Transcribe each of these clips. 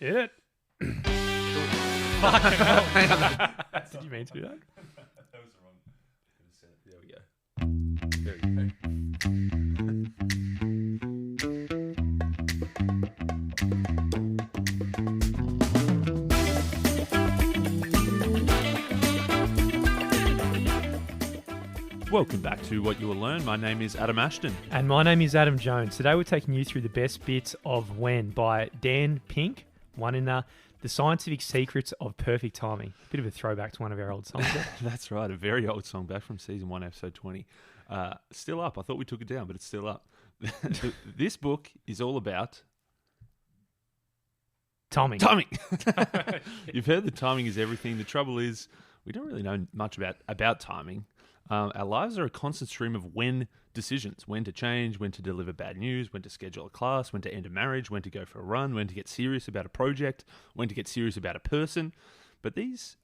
Hit it. Fucking hell. Did you mean to do that? That was the wrong. There we go. There we go. Welcome back to What You Will Learn. My name is Adam Ashton. And my name is Adam Jones. Today we're taking you through the best bits of When by Dan Pink, one in The Scientific Secrets of Perfect Timing. Bit of a throwback to one of our old songs there. That's right, a very old song back from season 1, episode 20. Still up. I thought we took it down, but it's still up. This book is all about Timing. You've heard that timing is everything. The trouble is, we don't really know much about timing. Our lives are a constant stream of when decisions, when to change, when to deliver bad news, when to schedule a class, when to end a marriage, when to go for a run, when to get serious about a project, when to get serious about a person. But these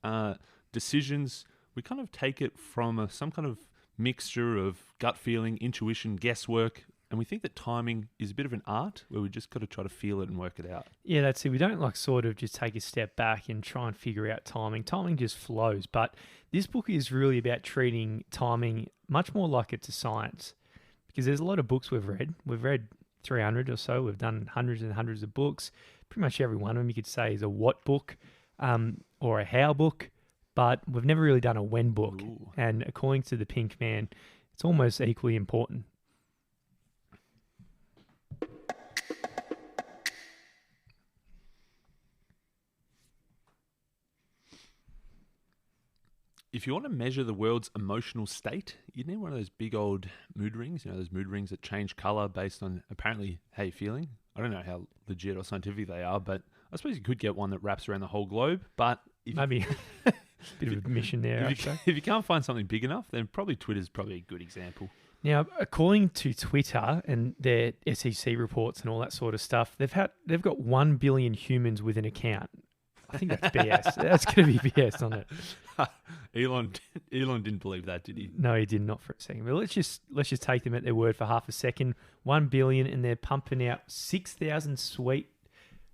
decisions, we kind of take it from some kind of mixture of gut feeling, intuition, guesswork, and we think that timing is a bit of an art where we just got to try to feel it and work it out. Yeah, that's it. We don't sort of just take a step back and try and figure out timing. Timing just flows. But this book is really about treating timing much more like it's a science, because there's a lot of books we've read. We've read 300 or so. We've done hundreds and hundreds of books. Pretty much every one of them you could say is a what book or a how book, but we've never really done a when book. Ooh. And according to the Pink Man, it's almost equally important. If you want to measure the world's emotional state, you need one of those big old mood rings, those mood rings that change color based on apparently how you're feeling. I don't know how legit or scientific they are, but I suppose you could get one that wraps around the whole globe. But maybe bit of a mission there. If you can't find something big enough, then probably Twitter's probably a good example. Now, according to Twitter and their SEC reports and all that sort of stuff, they've got 1 billion humans with an account. I think that's BS. That's going to be BS on it. Elon didn't believe that, did he? No, he did not for a second. But let's just take them at their word for half a second. 1 billion, and they're pumping out 6,000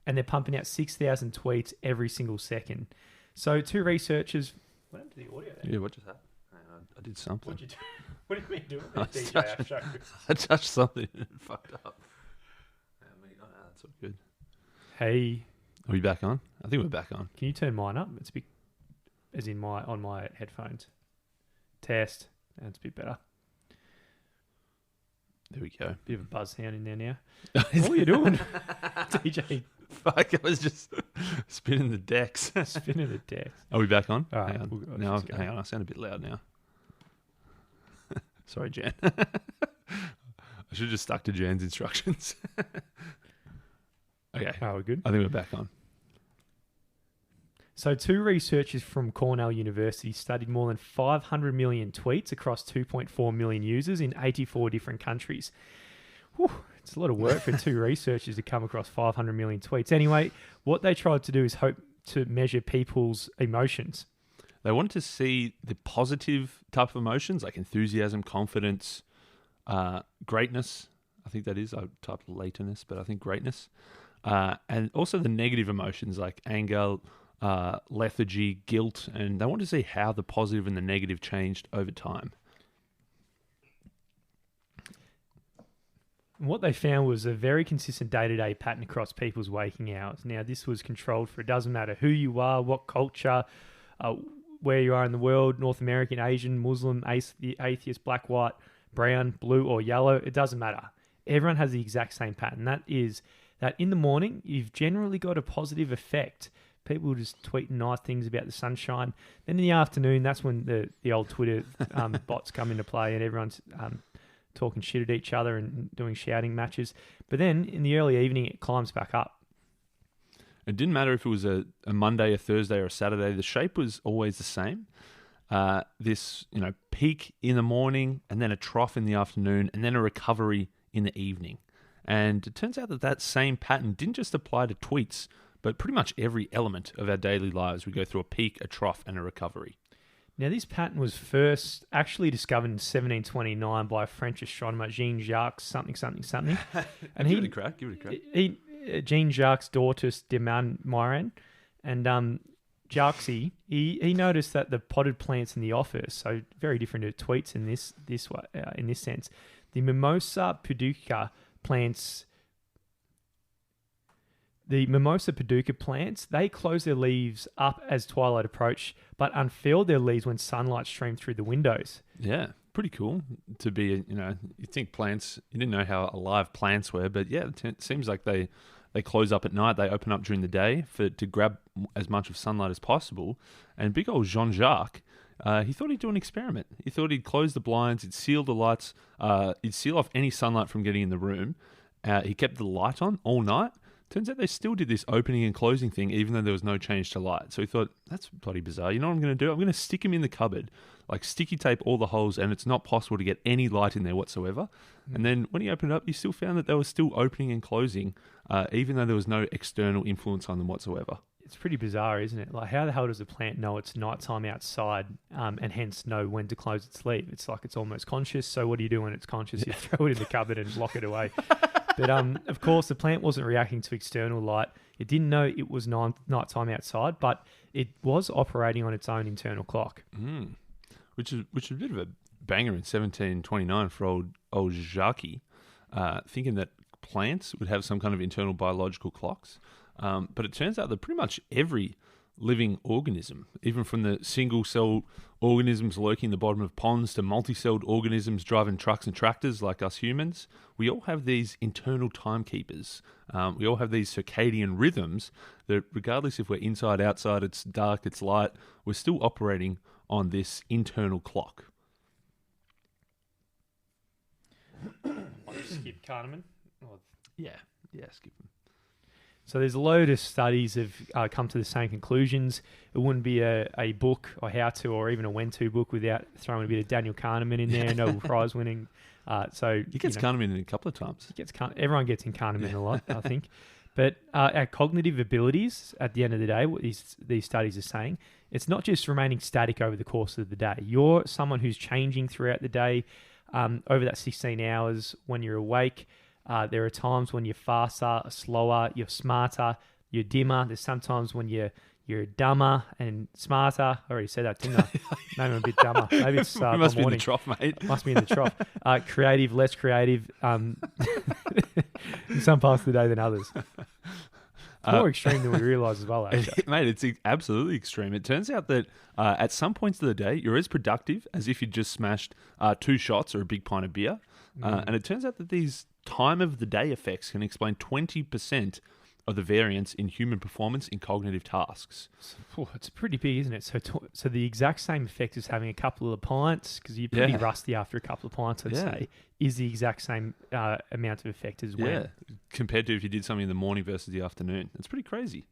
tweets every single second. So two researchers. What happened to the audio there? Yeah, what just happened? I did something. What'd you do? What did you mean doing there, DJ Ashto? I touched something and it fucked up. That's all good. Hey. Are we back on? I think we're back on. Can you turn mine up? It's a bit, as in on my headphones. Test. That's a bit better. There we go. Bit of a buzz sound in there now. What are you doing, DJ? Fuck, I was just spinning the decks. Spinning the decks. Are we back on? All right. Hang on. I sound a bit loud now. Sorry, Jan. I should have just stuck to Jan's instructions. Okay. Oh, we're good. I think we're back on. So two researchers from Cornell University studied more than 500 million tweets across 2.4 million users in 84 different countries. Whew, it's a lot of work for two researchers to come across 500 million tweets. Anyway, what they tried to do is hope to measure people's emotions. They wanted to see the positive type of emotions like enthusiasm, confidence, greatness. I think that is. I typed lateness, but I think greatness. And also the negative emotions like anger, lethargy, guilt, and they want to see how the positive and the negative changed over time. What they found was a very consistent day-to-day pattern across people's waking hours. Now, this was controlled for it doesn't matter who you are, what culture, where you are in the world, North American, Asian, Muslim, atheist, black, white, brown, blue, or yellow. It doesn't matter. Everyone has the exact same pattern. That is that in the morning, you've generally got a positive effect. People just tweeting nice things about the sunshine. Then in the afternoon, that's when the old Twitter bots come into play and everyone's talking shit at each other and doing shouting matches. But then in the early evening, it climbs back up. It didn't matter if it was a Monday, a Thursday, or a Saturday. The shape was always the same. This peak in the morning, and then a trough in the afternoon, and then a recovery in the evening. And it turns out that same pattern didn't just apply to tweets, but pretty much every element of our daily lives. We go through a peak, a trough, and a recovery. Now, this pattern was first actually discovered in 1729 by a French astronomer, Jean-Jacques something. And give it a crack. He Jean-Jacques Dortus de Montmorin, and Jarksy, he noticed that the potted plants in the office, so very different to tweets in this sense, the Mimosa pudica plants. The Mimosa pudica plants, they close their leaves up as twilight approached, but unfurled their leaves when sunlight streamed through the windows. Yeah, pretty cool to be, you think plants, you didn't know how alive plants were, but yeah, it seems like they close up at night, they open up during the day to grab as much of sunlight as possible. And big old Jean-Jacques, he thought he'd do an experiment. He thought he'd close the blinds, he'd seal the lights, he'd seal off any sunlight from getting in the room. He kept the light on all night. Turns out they still did this opening and closing thing even though there was no change to light. So he thought, that's bloody bizarre. You know what I'm going to do? I'm going to stick him in the cupboard, like sticky tape all the holes, and it's not possible to get any light in there whatsoever. And then when he opened it up, he still found that they were still opening and closing, even though there was no external influence on them whatsoever. It's pretty bizarre, isn't it? Like, how the hell does a plant know it's nighttime outside, and hence know when to close its leaf? It's like it's almost conscious. So what do you do when it's conscious? You throw it in the cupboard and lock it away. But of course, the plant wasn't reacting to external light. It didn't know it was nighttime outside, but it was operating on its own internal clock. Which is a bit of a banger in 1729 for old Jacques, thinking that plants would have some kind of internal biological clocks. But it turns out that pretty much every living organism, even from the single-celled organisms lurking in the bottom of ponds to multi-celled organisms driving trucks and tractors like us humans, we all have these internal timekeepers. We all have these circadian rhythms that regardless if we're inside, outside, it's dark, it's light, we're still operating on this internal clock. I'll just skip Kahneman. Yeah, skip them. So there's a load of studies have come to the same conclusions. It wouldn't be a book, or how to, or even a when to book without throwing a bit of Daniel Kahneman in there, Nobel Prize winning. So he gets Kahneman in a couple of times. Everyone gets in Kahneman a lot, I think. But our cognitive abilities, at the end of the day, what these studies are saying, it's not just remaining static over the course of the day. You're someone who's changing throughout the day. Over that 16 hours when you're awake, there are times when you're faster, slower, you're smarter, you're dimmer. There's sometimes when you're dumber and smarter. I already said that, didn't I? Maybe I'm a bit dumber. Maybe it's you must be in the trough, mate. Must be in the trough. Creative, less creative, in some parts of the day than others. It's more extreme than we realise as well, actually. Mate, it's absolutely extreme. It turns out that at some points of the day, you're as productive as if you just smashed 2 shots or a big pint of beer. And it turns out that these time of the day effects can explain 20% of the variance in human performance in cognitive tasks. It's pretty big, isn't it? So the exact same effect as having a couple of pints, because you're pretty rusty after a couple of pints, I'd say, is the exact same amount of effect as when. Yeah, compared to if you did something in the morning versus the afternoon. It's pretty crazy.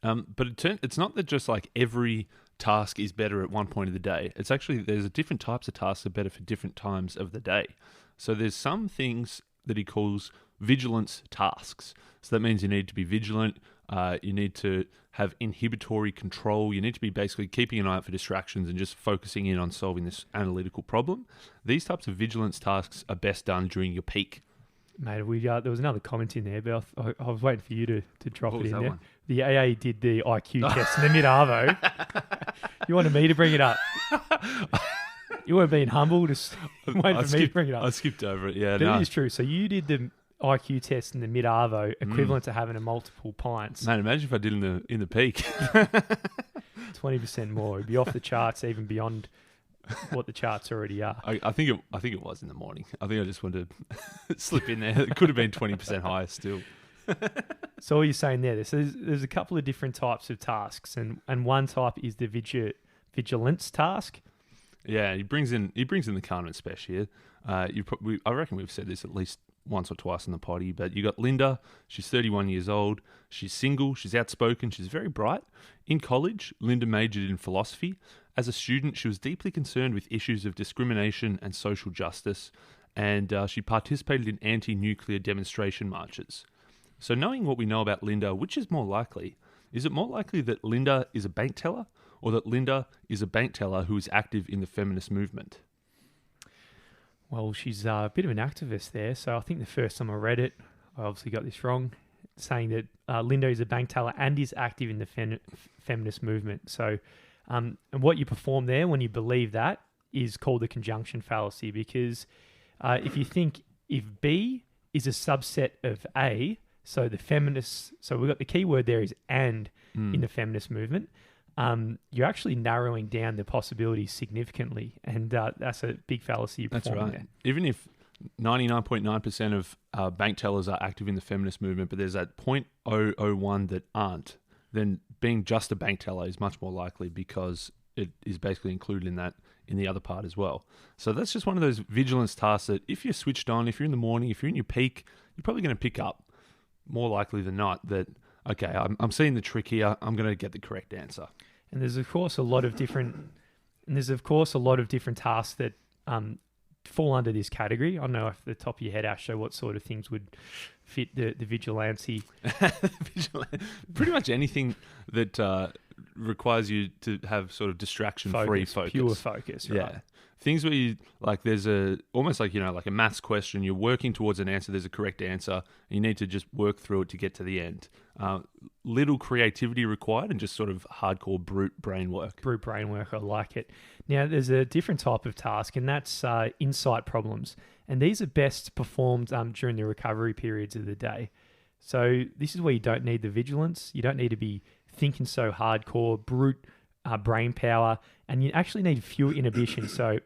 But it's not that just like every task is better at one point of the day. It's actually, there's different types of tasks that are better for different times of the day. So there's some things that he calls vigilance tasks. So that means you need to be vigilant. You need to have inhibitory control. You need to be basically keeping an eye out for distractions and just focusing in on solving this analytical problem. These types of vigilance tasks are best done during your peak. Mate, there was another comment in there, but I was waiting for you to drop it in there. One? The AA did the IQ test in the mid-arvo. You wanted me to bring it up. You weren't being humble, just waiting for me to bring it up. I skipped over it, yeah. But it is true. So you did the IQ test in the mid-arvo, equivalent to having a multiple pints. Man, imagine if I did in the peak. 20% more. It'd be off the charts, even beyond what the charts already are. I think it was in the morning. I think I just wanted to slip in there. It could have been 20% higher still. So what you're saying there's a couple of different types of tasks, and one type is the vigilance task. Yeah, he brings in the Kahneman special here. I reckon we've said this at least once or twice in the potty, but you got Linda. She's 31 years old. She's single. She's outspoken. She's very bright. In college, Linda majored in philosophy. As a student, she was deeply concerned with issues of discrimination and social justice, and she participated in anti-nuclear demonstration marches. So knowing what we know about Linda, which is more likely? Is it more likely that Linda is a bank teller, or that Linda is a bank teller who is active in the feminist movement? Well, she's a bit of an activist there. So I think the first time I read it, I obviously got this wrong, saying that Linda is a bank teller and is active in the feminist movement. So, and what you perform there when you believe that is called the conjunction fallacy, because if you think if B is a subset of A, so the feminists, so we've got the key word there is and in the feminist movement, you're actually narrowing down the possibilities significantly. And that's a big fallacy you perform. That's right. There. Even if 99.9% of bank tellers are active in the feminist movement, but there's that 0.001 that aren't, then being just a bank teller is much more likely because it is basically included in that in the other part as well. So that's just one of those vigilance tasks that if you're switched on, if you're in the morning, if you're in your peak, you're probably going to pick up more likely than not that, okay, I'm seeing the trick here. I'm going to get the correct answer. And there's of course a lot of different tasks that fall under this category. I don't know off the top of your head, Ashto, what sort of things would fit the vigilante. Pretty much anything that requires you to have sort of distraction-free focus. Pure focus, right? Yeah. Things where you, like there's almost like, like a maths question, you're working towards an answer, there's a correct answer, and you need to just work through it to get to the end. Little creativity required and just sort of hardcore brute brain work. Brute brain work, I like it. Now, there's a different type of task, and that's insight problems. And these are best performed during the recovery periods of the day. So this is where you don't need the vigilance. You don't need to be thinking so hardcore, brute brain power, and you actually need fewer inhibitions. So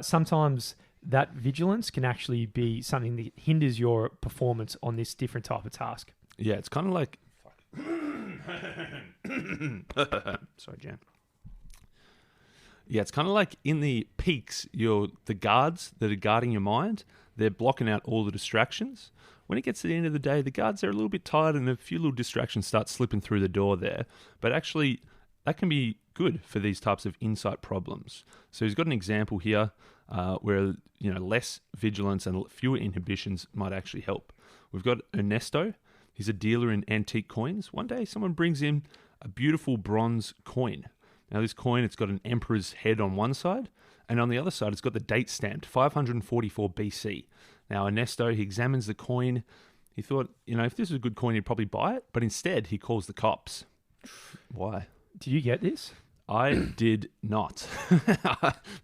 sometimes that vigilance can actually be something that hinders your performance on this different type of task. Yeah, it's kind of like... Sorry, Jan. Yeah, it's kind of like in the peaks, the guards that are guarding your mind, they're blocking out all the distractions. When it gets to the end of the day, the guards are a little bit tired and a few little distractions start slipping through the door there. But actually, that can be good for these types of insight problems. So he's got an example here where less vigilance and fewer inhibitions might actually help. We've got Ernesto. He's a dealer in antique coins. One day, someone brings in a beautiful bronze coin. Now, this coin, it's got an emperor's head on one side, and on the other side, it's got the date stamped, 544 BC. Now, Ernesto, he examines the coin. He thought, if this was a good coin, he'd probably buy it. But instead, he calls the cops. Why? Did you get this? I did not.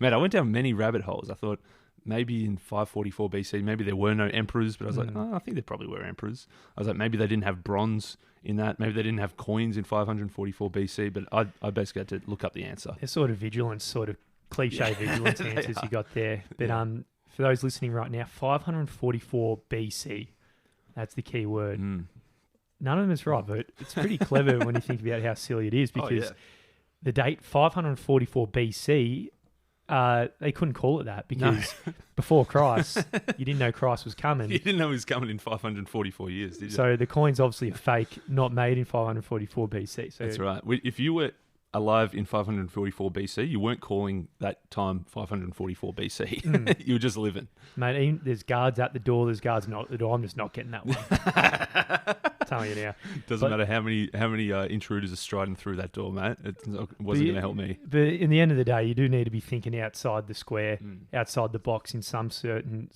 Man, I went down many rabbit holes. I thought maybe in 544 BC, maybe there were no emperors. But I was like, I think there probably were emperors. I was like, maybe they didn't have bronze in that. Maybe they didn't have coins in 544 BC. But I basically had to look up the answer. They're sort of vigilance, sort of cliche vigilance answers you got there. But for those listening right now, 544 BC. That's the key word. None of them is right, but it's pretty clever when you think about how silly it is, because the date 544 BC, they couldn't call it that because before Christ, you didn't know Christ was coming. You didn't know he was coming in 544 years, did you? So the coin's obviously a fake, not made in 544 BC. So that's right. If you were alive in 544 BC, you weren't calling that time 544 BC. You were just living. Mate, there's guards at the door, there's guards not at the door. I'm just not getting that one. Telling you now. Doesn't matter how many intruders are striding through that door, mate. It wasn't going to help me. But in the end of the day, you do need to be thinking outside the square, outside the box in some certain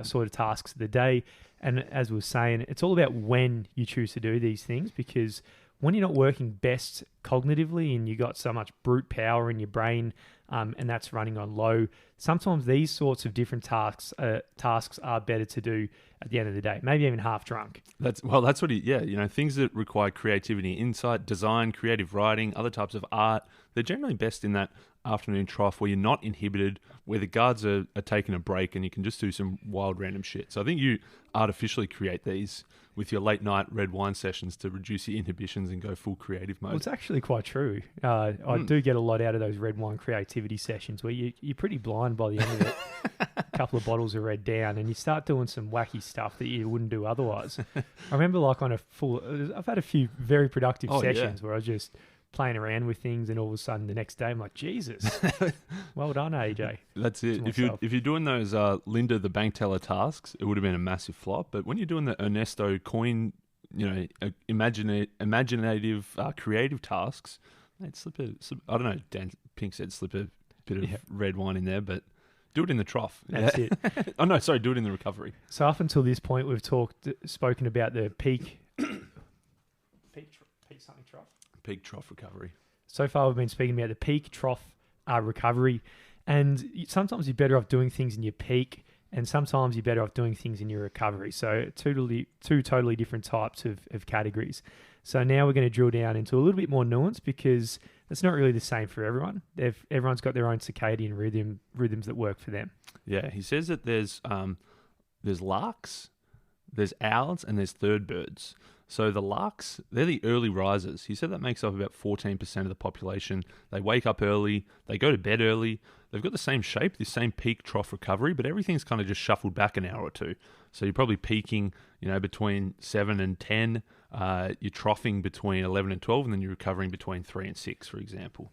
sort of tasks of the day. And as we were saying, it's all about when you choose to do these things, because when you're not working best cognitively and you got so much brute power in your brain and that's running on low, sometimes these sorts of different tasks are better to do at the end of the day, maybe even half drunk. That's what things that require creativity, insight, design, creative writing, other types of art, they're generally best in that afternoon trough where you're not inhibited, where the guards are taking a break and you can just do some wild random shit. So I think you artificially create these with your late night red wine sessions to reduce your inhibitions and go full creative mode. Well, it's actually quite true. I do get a lot out of those red wine creativity sessions where you're pretty blind by the end of it. A couple of bottles are red down and you start doing some wacky stuff that you wouldn't do otherwise. I remember I've had a few very productive sessions where I was just playing around with things and all of a sudden the next day I'm like, Jesus, well done, AJ. That's it. If you're doing those Linda the bank teller tasks, it would have been a massive flop. But when you're doing the Ernesto coin, imaginative, creative tasks, mate, I don't know, Dan Pink said slip a bit of red wine in there, but Do it in the trough. That's it. Oh, no, sorry, do it in the recovery. So up until this point, we've spoken about the peak something trough. Peak trough recovery. So far, we've been speaking about the peak trough recovery, and sometimes you're better off doing things in your peak, and sometimes you're better off doing things in your recovery. So two totally different types of categories. So now we're going to drill down into a little bit more nuance because it's not really the same for everyone. Everyone's got their own circadian rhythms that work for them. Yeah, he says that there's larks, there's owls, and there's third birds. So the larks, they're the early risers. He said that makes up about 14% of the population. They wake up early, they go to bed early. They've got the same shape, the same peak trough recovery, but everything's kind of just shuffled back an hour or two. So you're probably peaking, between 7 and 10. You're troughing between 11 and 12, and then you're recovering between 3 and 6, for example.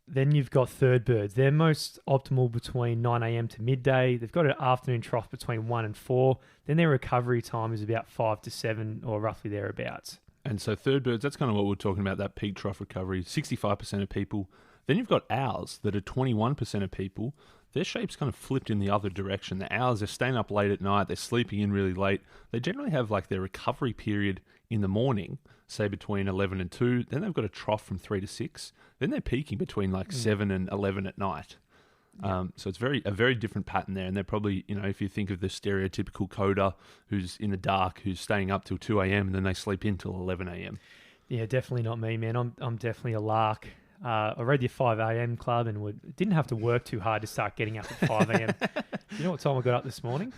Then you've got third birds. They're most optimal between 9 a.m. to midday. They've got an afternoon trough between 1 and 4. Then their recovery time is about 5 to 7 or roughly thereabouts. And so third birds, that's kind of what we're talking about, that peak trough recovery, 65% of people. Then you've got owls that are 21% of people. Their shape's kind of flipped in the other direction. The owls are staying up late at night. They're sleeping in really late. They generally have like their recovery period in the morning, say between 11 and 2. Then they've got a trough from 3 to 6. Then they're peaking between like 7 and 11 at night. So it's a very different pattern there. And they're probably, if you think of the stereotypical coder who's in the dark, who's staying up till 2 a.m. and then they sleep in till 11 a.m. Yeah, definitely not me, man. I'm definitely a lark. I read the 5 a.m. club and didn't have to work too hard to start getting up at 5 a.m. You know what time I got up this morning?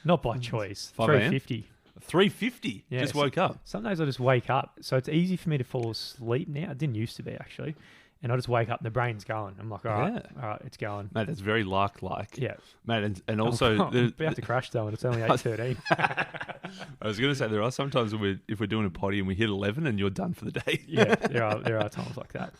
Not by choice. 3:50. 3:50? Yeah, just woke up. Some days I just wake up. So it's easy for me to fall asleep now. It didn't used to be, actually. And I just wake up and the brain's going. I'm like, all right, it's going. Mate, that's very lark-like. Yeah. Mate, and also... I'm about to crash though, and it's only 8:13. I was going to say, there are sometimes if we're doing a potty and we hit 11 and you're done for the day. Yeah, there are times like that.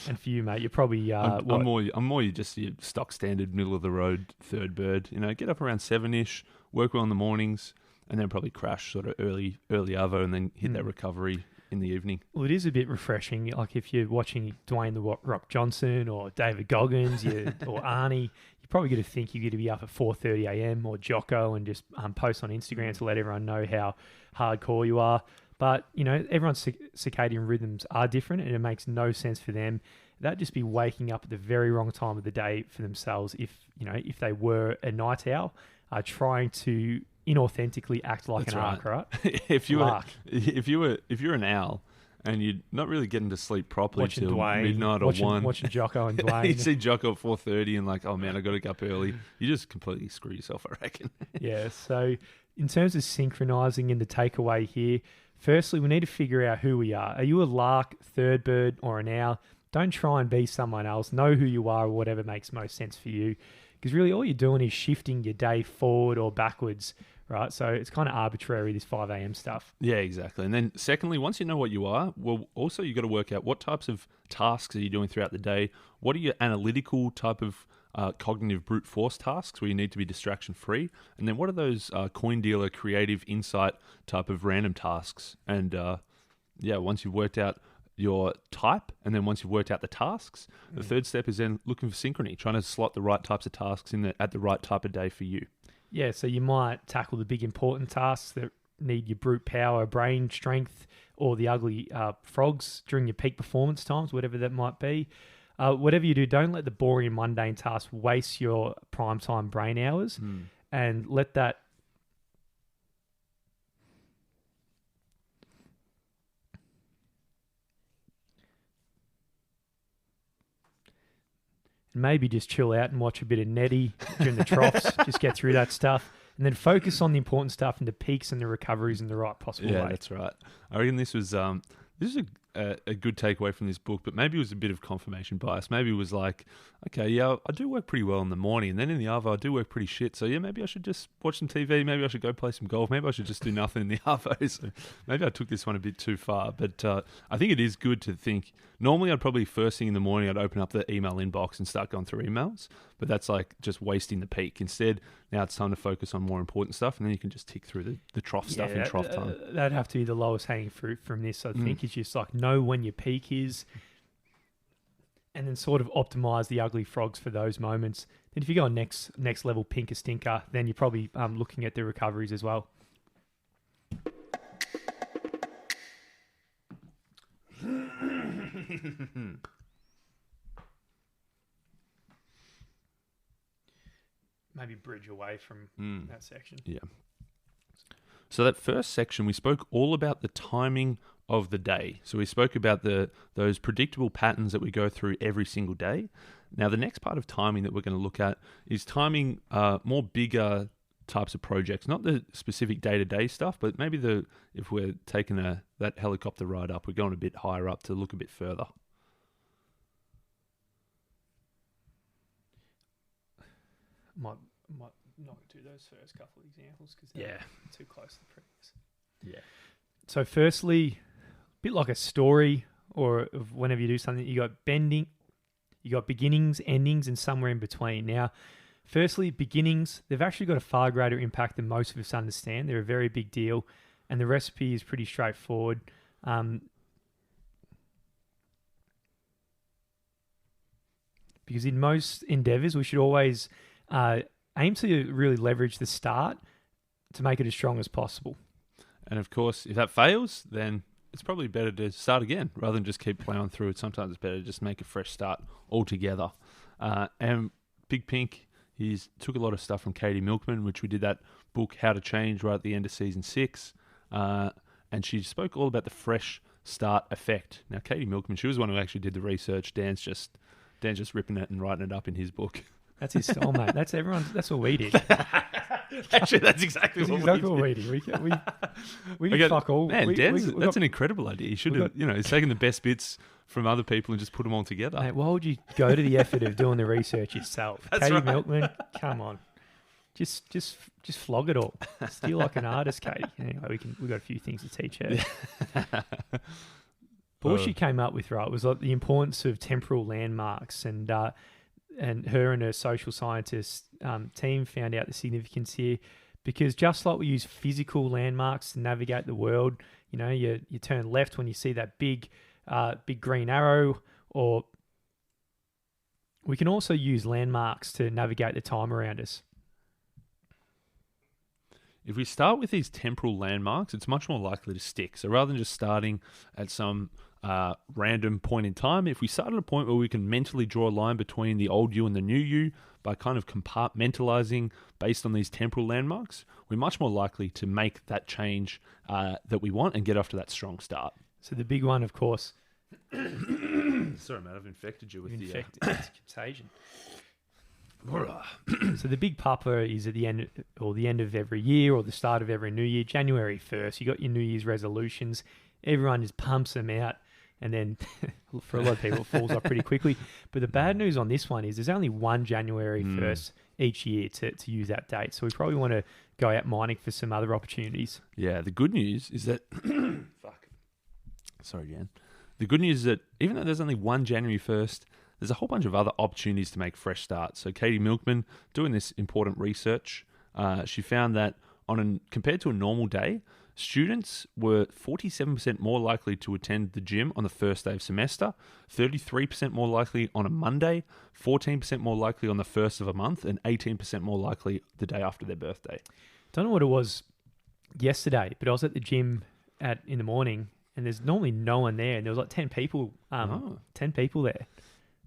And for you, mate, you're probably... I'm more just your stock standard, middle-of-the-road third bird. Get up around 7-ish, work well in the mornings, and then probably crash sort of early arvo and then hit that recovery in the evening. Well, it is a bit refreshing. Like if you're watching Dwayne "The Rock" Johnson or David Goggins or Arnie, you're probably going to think you're going to be up at 4:30 a.m. or Jocko and just post on Instagram to let everyone know how hardcore you are. But, everyone's circadian rhythms are different and it makes no sense for them. That'd just be waking up at the very wrong time of the day for themselves if they were a night owl, trying to inauthentically act like an arc, right? if you're an owl and you're not really getting to sleep properly till midnight or 1, watching Jocko and Dwayne, you see Jocko at 4:30 and like, oh man, I got to get up early. You just completely screw yourself, I reckon. Yeah. So in terms of synchronizing and the takeaway here, firstly, we need to figure out who we are. Are you a lark, third bird, or an owl? Don't try and be someone else. Know who you are or whatever makes most sense for you. Because really all you're doing is shifting your day forward or backwards, right? So it's kind of arbitrary, this 5 a.m. stuff. Yeah, exactly. And then secondly, once you know what you are, well, also you got to work out what types of tasks are you doing throughout the day? What are your analytical type of cognitive brute force tasks where you need to be distraction free? And then what are those coin dealer creative insight type of random tasks? And once you've worked out your type, and then once you've worked out the tasks, the third step is then looking for synchrony, trying to slot the right types of tasks in at the right type of day for you. Yeah, so you might tackle the big important tasks that need your brute power, brain strength, or the ugly frogs during your peak performance times, whatever that might be. Whatever you do, don't let the boring, mundane tasks waste your prime time brain hours, and let that maybe just chill out and watch a bit of Netty during the troughs. Just get through that stuff. And then focus on the important stuff and the peaks and the recoveries in the right possible way. Yeah, that's right. I reckon this is a good takeaway from this book, but maybe it was a bit of confirmation bias. Maybe it was like, okay, yeah, I do work pretty well in the morning, and then in the arvo I do work pretty shit. So yeah, maybe I should just watch some TV. Maybe I should go play some golf. Maybe I should just do nothing in the arvo. So maybe I took this one a bit too far. But I think it is good to think. Normally, I'd probably first thing in the morning, I'd open up the email inbox and start going through emails. But that's like just wasting the peak. Instead, now it's time to focus on more important stuff, and then you can just tick through the trough stuff in trough time. That'd have to be the lowest hanging fruit from this, I think, is just like know when your peak is and then sort of optimize the ugly frogs for those moments. Then if you go on next level pinker stinker, then you're probably looking at the recoveries as well. Maybe bridge away from that section. Yeah. So that first section, we spoke all about the timing of the day. So we spoke about those predictable patterns that we go through every single day. Now, the next part of timing that we're going to look at is timing more bigger types of projects, not the specific day-to-day stuff, but maybe if we're taking that helicopter ride up, we're going a bit higher up to look a bit further. Might not do those first couple of examples because they're too close to the previous. Yeah. So firstly, a bit like a story, or of whenever you do something, you got bending, you got beginnings, endings, and somewhere in between. Now, firstly, beginnings, they've actually got a far greater impact than most of us understand. They're a very big deal, and the recipe is pretty straightforward. Because in most endeavors, we should always aim to really leverage the start to make it as strong as possible. And of course, if that fails, then it's probably better to start again rather than just keep plowing through it. Sometimes it's better to just make a fresh start altogether. And Big Pink, he's took a lot of stuff from Katie Milkman, which we did that book, How to Change, right at the end of season 6. And she spoke all about the fresh start effect. Now, Katie Milkman, she was the one who actually did the research. Dan's just ripping it and writing it up in his book. That's his style, mate. That's what we did. Actually, that's exactly what we did. We did fuck all. Man, that's an incredible idea. You should have, he's taken the best bits from other people and just put them all together. Mate, why would you go to the effort of doing the research yourself? Katie Milkman, come on. Just flog it all. Steal like an artist, Katie. Anyway, we've got a few things to teach her. But what she came up with, right, was like the importance of temporal landmarks, and her and her social scientist team found out the significance here, because just like we use physical landmarks to navigate the world, you turn left when you see that big green arrow, or we can also use landmarks to navigate the time around us. If we start with these temporal landmarks, it's much more likely to stick. So rather than just starting at some random point in time, if we start at a point where we can mentally draw a line between the old you and the new you by kind of compartmentalizing based on these temporal landmarks, we're much more likely to make that change that we want and get off to that strong start. So the big one, of course... Sorry, mate, I've infected you with it's contagion. So the big pupper is at the end of every year or the start of every new year, January 1st. You got your New Year's resolutions. Everyone just pumps them out, and then for a lot of people it falls off pretty quickly. But the bad news on this one is there's only one January 1st each year to use that date. So we probably want to go out mining for some other opportunities. Yeah, the good news is that... Fuck. Sorry, Jan. The good news is that even though there's only one January 1st, there's a whole bunch of other opportunities to make fresh starts. So Katie Milkman, doing this important research, she found that compared to a normal day, students were 47% more likely to attend the gym on the first day of semester, 33% more likely on a Monday, 14% more likely on the first of a month, and 18% more likely the day after their birthday. Don't know what it was yesterday, but I was at the gym in the morning, and there's normally no one there, and there was like 10 people, 10 people there.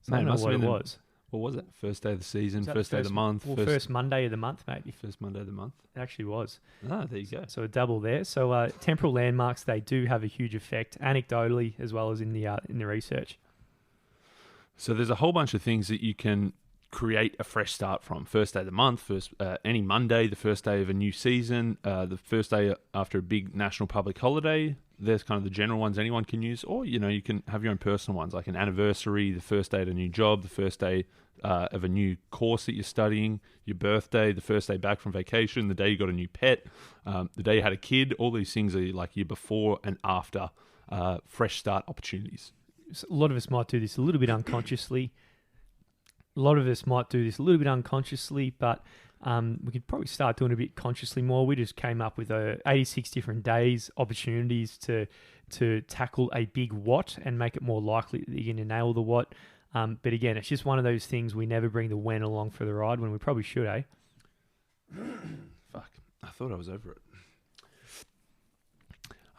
So I don't know what it was. What was it? First day of the season, first day of the month? First Monday of the month, maybe. First Monday of the month? It actually was. Ah, there you go. So a double there. So temporal landmarks, they do have a huge effect, anecdotally as well as in the research. So there's a whole bunch of things that you can create a fresh start from. First day of the month, any Monday, the first day of a new season, the first day after a big national public holiday. There's kind of the general ones anyone can use, or you can have your own personal ones, like an anniversary, the first day at a new job, the first day of a new course that you're studying, your birthday, the first day back from vacation, the day you got a new pet, the day you had a kid. All these things are like your before and after fresh start opportunities. A lot of us might do this a little bit unconsciously. But we could probably start doing it a bit consciously more. We just came up with 86 different days, opportunities to tackle a big what and make it more likely that you're going to nail the what. But again, it's just one of those things we never bring the when along for the ride when we probably should, eh? Fuck. I thought I was over it.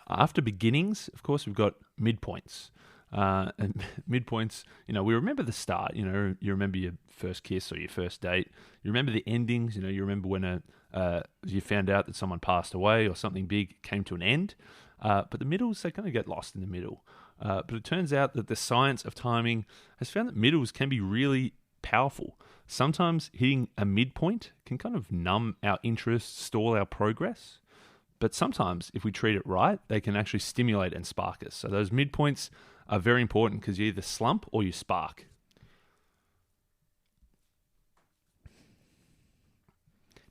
After beginnings, of course, we've got midpoints. And midpoints, we remember the start. You remember your first kiss or your first date. You remember the endings. You remember when you found out that someone passed away or something big came to an end. But the middles, they kind of get lost in the middle. But it turns out that the science of timing has found that middles can be really powerful. Sometimes hitting a midpoint can kind of numb our interest, stall our progress. But sometimes, if we treat it right, they can actually stimulate and spark us. So those midpoints are very important because you either slump or you spark.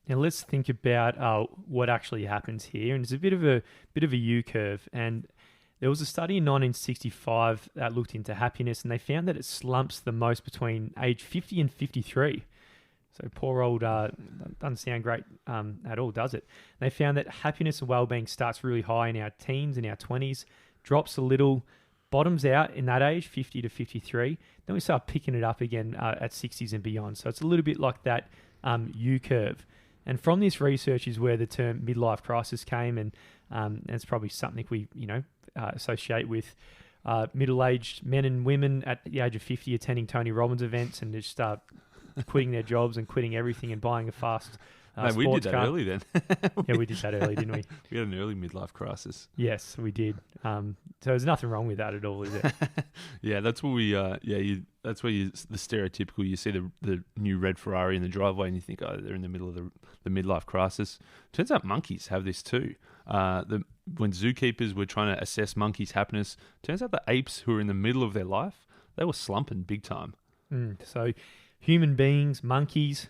Now let's think about what actually happens here, and it's a bit of a U curve. And there was a study in 1965 that looked into happiness, and they found that it slumps the most between age 50 and 53. So poor old doesn't sound great at all, does it? They found that happiness and well-being starts really high in our teens, in our 20s, drops a little, bottoms out in that age, 50 to 53. Then we start picking it up again at 60s and beyond. So it's a little bit like that U curve. And from this research is where the term midlife crisis came, and it's probably something we associate with middle-aged men and women at the age of 50 attending Tony Robbins events and just quitting their jobs and quitting everything and buying a fast sports we did that car. early then. Yeah, we did that early, didn't we? We had an early midlife crisis. Yes, we did. So there's nothing wrong with that at all, is there? Yeah, that's what we. That's where the stereotypical. You see the new red Ferrari in the driveway, and you think, oh, they're in the middle of the midlife crisis. Turns out monkeys have this too. When zookeepers were trying to assess monkeys' happiness, turns out the apes who were in the middle of their life, they were slumping big time. So human beings, monkeys,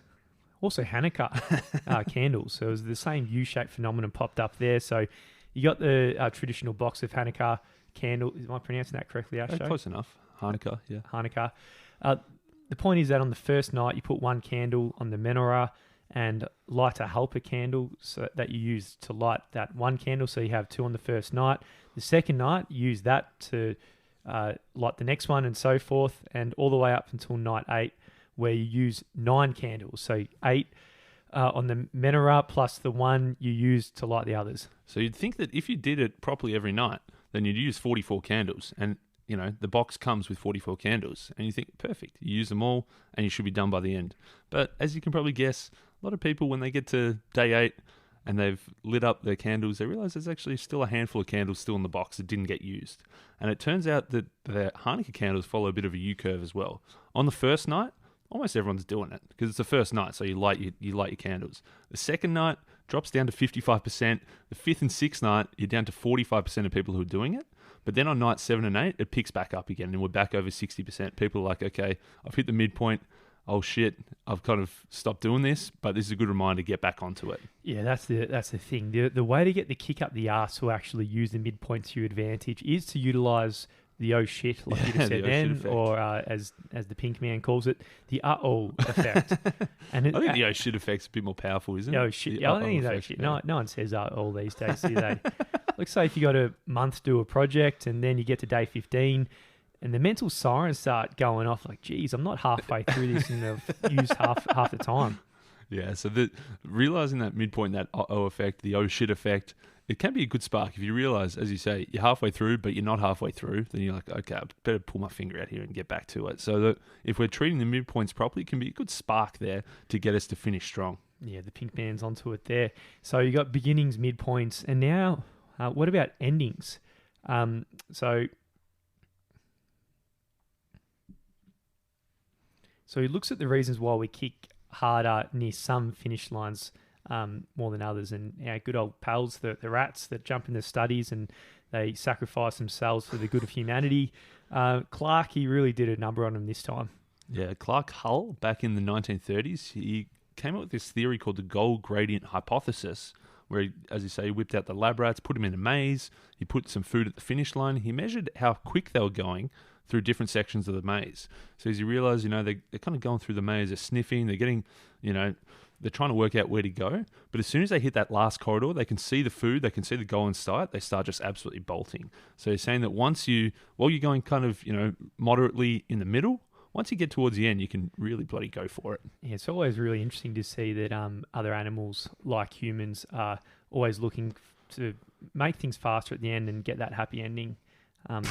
also Hanukkah candles. So it was the same U-shaped phenomenon popped up there. So you got the traditional box of Hanukkah candle. Am I pronouncing that correctly, Ashto? Close enough. Hanukkah, yeah. Hanukkah. The point is that on the first night, you put one candle on the menorah and light a helper candle so that you use to light that one candle. So you have two on the first night. The second night, you use that to light the next one and so forth, and all the way up until night 8, where you use 9 candles. So 8 on the menorah plus the one you use to light the others. So you'd think that if you did it properly every night, then you'd use 44 candles. And, the box comes with 44 candles. And you think, perfect. You use them all and you should be done by the end. But as you can probably guess, a lot of people, when they get to day 8 and they've lit up their candles, they realize there's actually still a handful of candles still in the box that didn't get used. And it turns out that the Hanukkah candles follow a bit of a U-curve as well. On the first night, almost everyone's doing it because it's the first night, so you light your candles. The second night drops down to 55%. The fifth and sixth night, you're down to 45% of people who are doing it. But then on night 7 and 8, it picks back up again, and we're back over 60%. People are like, okay, I've hit the midpoint. Oh shit, I've kind of stopped doing this, but this is a good reminder to get back onto it. Yeah, that's the thing. The way to get the kick up the arse to actually use the midpoint to your advantage is to utilize the oh shit, like you just said then, or as the pink man calls it, the uh-oh effect. And I think the oh shit effect's a bit more powerful, isn't it? Oh shit, I think it's oh shit. No one says uh-oh these days, do they? Let's say if you got a month to do a project and then you get to day 15 and the mental sirens start going off like, geez, I'm not halfway through this and I've used half the time. Yeah, so realizing that midpoint, that uh-oh effect, the oh shit effect, it can be a good spark. If you realize, as you say, you're halfway through, but you're not halfway through, then you're like, okay, I better pull my finger out here and get back to it. So that if we're treating the midpoints properly, it can be a good spark there to get us to finish strong. Yeah, the pink man's onto it there. So you got beginnings, midpoints, and now what about endings? So he looks at the reasons why we kick harder near some finish lines more than others. And our good old pals, the rats that jump in the studies and they sacrifice themselves for the good of humanity. Clark, he really did a number on them this time. Yeah, Clark Hull, back in the 1930s, he came up with this theory called the goal gradient hypothesis, where he, as you say, whipped out the lab rats, put them in a maze, he put some food at the finish line, he measured how quick they were going through different sections of the maze. So as you realise, they're kind of going through the maze, they're sniffing, they're getting, they're trying to work out where to go. But as soon as they hit that last corridor, they can see the food, they can see the goal in sight, they start just absolutely bolting. So he's saying that while you're going kind of, moderately in the middle, once you get towards the end, you can really bloody go for it. Yeah, it's always really interesting to see that other animals like humans are always looking to make things faster at the end and get that happy ending. Do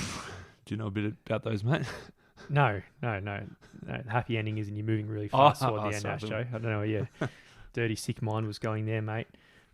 you know a bit about those, mate? No. Happy ending is, and you're moving really fast toward the end, sorry. Ashto. I don't know where your dirty, sick mind was going there, mate.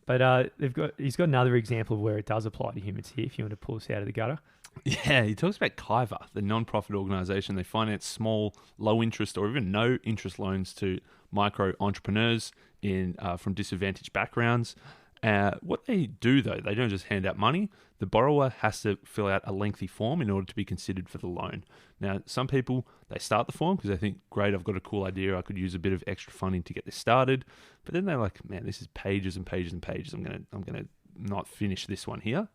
But he's got another example of where it does apply to humans here, if you want to pull us out of the gutter. Yeah, he talks about Kaiva, the non-profit organisation. They finance small, low-interest or even no-interest loans to micro-entrepreneurs from disadvantaged backgrounds. What they do, though, they don't just hand out money. The borrower has to fill out a lengthy form in order to be considered for the loan. Now, some people, they start the form because they think, great, I've got a cool idea. I could use a bit of extra funding to get this started. But then they're like, man, this is pages and pages and pages. I'm gonna not finish this one here.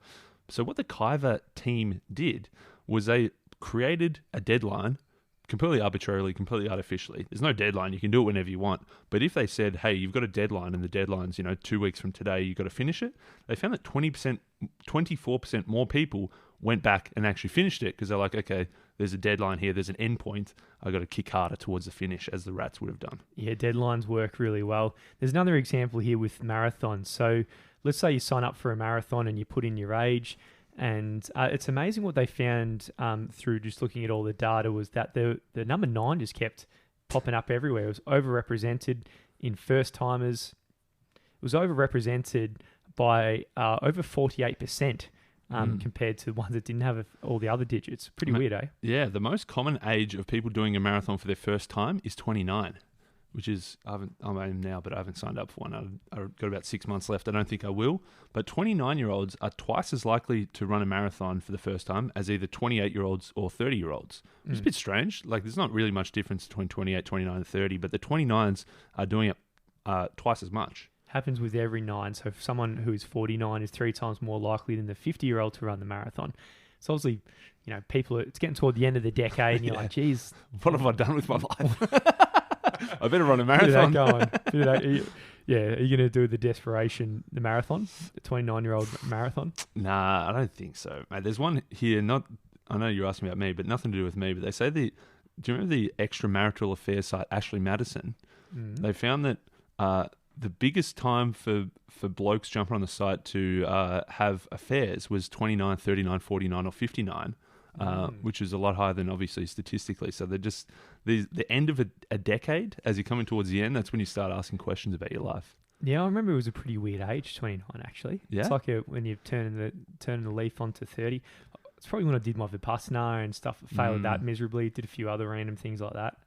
So what the Kaiva team did was they created a deadline completely arbitrarily, completely artificially. There's no deadline. You can do it whenever you want. But if they said, hey, you've got a deadline and the deadline's, 2 weeks from today, you've got to finish it, they found that 24% more people went back and actually finished it because they're like, okay, there's a deadline here, there's an end point. I've got to kick harder towards the finish as the rats would have done. Yeah, deadlines work really well. There's another example here with marathons. So let's say you sign up for a marathon and you put in your age. And it's amazing what they found through just looking at all the data was that the number 9 just kept popping up everywhere. It was overrepresented in first-timers. It was overrepresented by over 48% compared to the ones that didn't have all the other digits. Pretty weird, eh? Yeah, the most common age of people doing a marathon for their first time is 29. Which is, I'm now, but I haven't signed up for one. I've got about 6 months left. I don't think I will. But 29-year-olds are twice as likely to run a marathon for the first time as either 28-year-olds or 30-year-olds. It's a bit strange. Like, there's not really much difference between 28, 29, and 30, but the 29s are doing it twice as much. Happens with every 9. So if someone who is 49 is 3 times more likely than the 50-year-old to run the marathon. It's obviously, people, it's getting toward the end of the decade, and you're like, geez. What have I done with my life? I better run a marathon. Are you going to do the marathon, the 29-year-old marathon? Nah, I don't think so, mate. There's one here, I know you're asking about me, but nothing to do with me, but they say do you remember the extramarital affairs site, Ashley Madison? They found that the biggest time for blokes jumping on the site to have affairs was 29, 39, 49, or 59. Which is a lot higher than obviously statistically. So they're just the end of a decade, as you're coming towards the end, that's when you start asking questions about your life. Yeah, I remember it was a pretty weird age, 29 actually. Yeah. It's like when you're turning the leaf onto 30. It's probably when I did my Vipassana and stuff. Failed that miserably. Did a few other random things like that.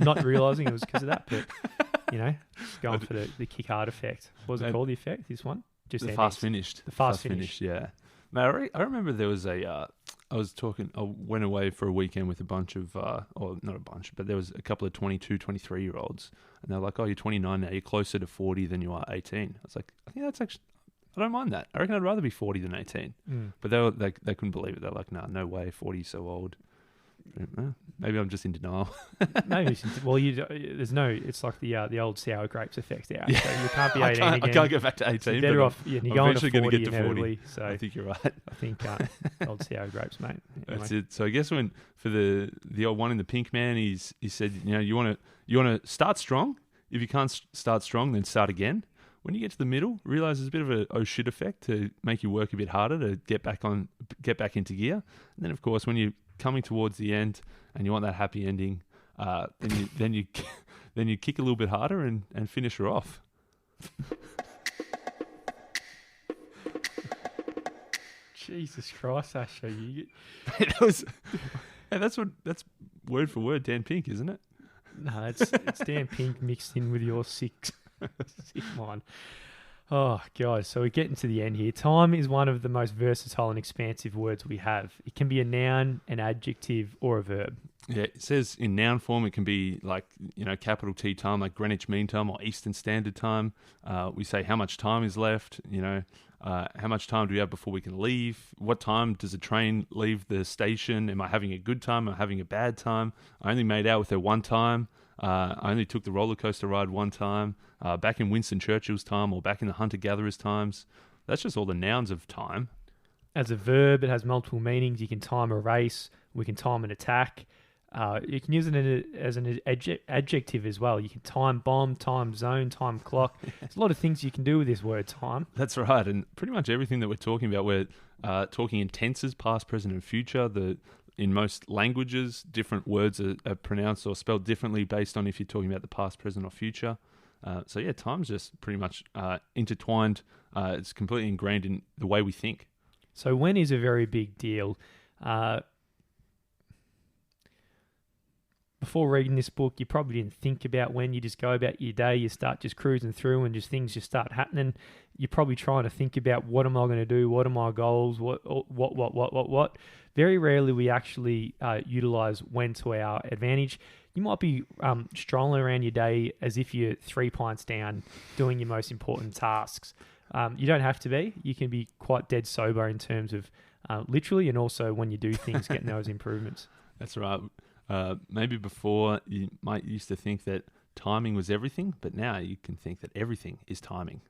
Not realising it was because of that, but going for the kick hard effect. What was it called, the effect, this one? Just the fast finished. The fast finish, yeah. Mate, I remember there was I went away for a weekend with a bunch of, or not a bunch, but there was a couple of 22, 23-year-olds. And they're like, oh, you're 29 now. You're closer to 40 than you are 18. I was like, I think that's actually, I don't mind that. I reckon I'd rather be 40 than 18. But they couldn't believe it. They're like, nah, no way, 40 is so old. Maybe I'm just in denial. Maybe it's like the old sour grapes effect out. Yeah. So you can't be 18 again. I can't go back to 18. So better off. Yeah, you're going to 40 get to 40. So I think you're right. I think old sour grapes, mate. Anyway. That's it. So I guess for the old one in the pink man, he said, you want to start strong. If you can't start strong, then start again. When you get to the middle, realize there's a bit of a oh shit effect to make you work a bit harder to get back into gear. And then of course when you're coming towards the end and you want that happy ending, then you kick a little bit harder and finish her off. Jesus Christ, Asher, that's word for word Dan Pink, isn't it? No, it's Dan Pink mixed in with your sick mind. Oh, guys, so we're getting to the end here. Time is one of the most versatile and expansive words we have. It can be a noun, an adjective, or a verb. Yeah, it says in noun form, it can be like, capital T time, like Greenwich Mean Time or Eastern Standard Time. We say how much time is left, how much time do we have before we can leave? What time does the train leave the station? Am I having a good time? Am I having a bad time? I only made out with her one time. I only took the roller coaster ride one time. Back in Winston Churchill's time or back in the hunter-gatherers' times. That's just all the nouns of time. As a verb, it has multiple meanings. You can time a race. We can time an attack. You can use it as an adjective as well. You can time bomb, time zone, time clock. There's a lot of things you can do with this word time. That's right. And pretty much everything that we're talking about, we're talking in tenses, past, present, and future. In most languages, different words are pronounced or spelled differently based on if you're talking about the past, present, or future. So yeah, time's just pretty much intertwined. It's completely ingrained in the way we think. So when is a very big deal. Before reading this book, you probably didn't think about when. You just go about your day, you start just cruising through and just things just start happening. You're probably trying to think about what am I going to do? What are my goals? What? Very rarely we actually utilize when to our advantage. You might be strolling around your day as if you're 3 pints down doing your most important tasks. You don't have to be. You can be quite dead sober in terms of literally and also when you do things, getting those improvements. That's right. Maybe before you might used to think that timing was everything, but now you can think that everything is timing.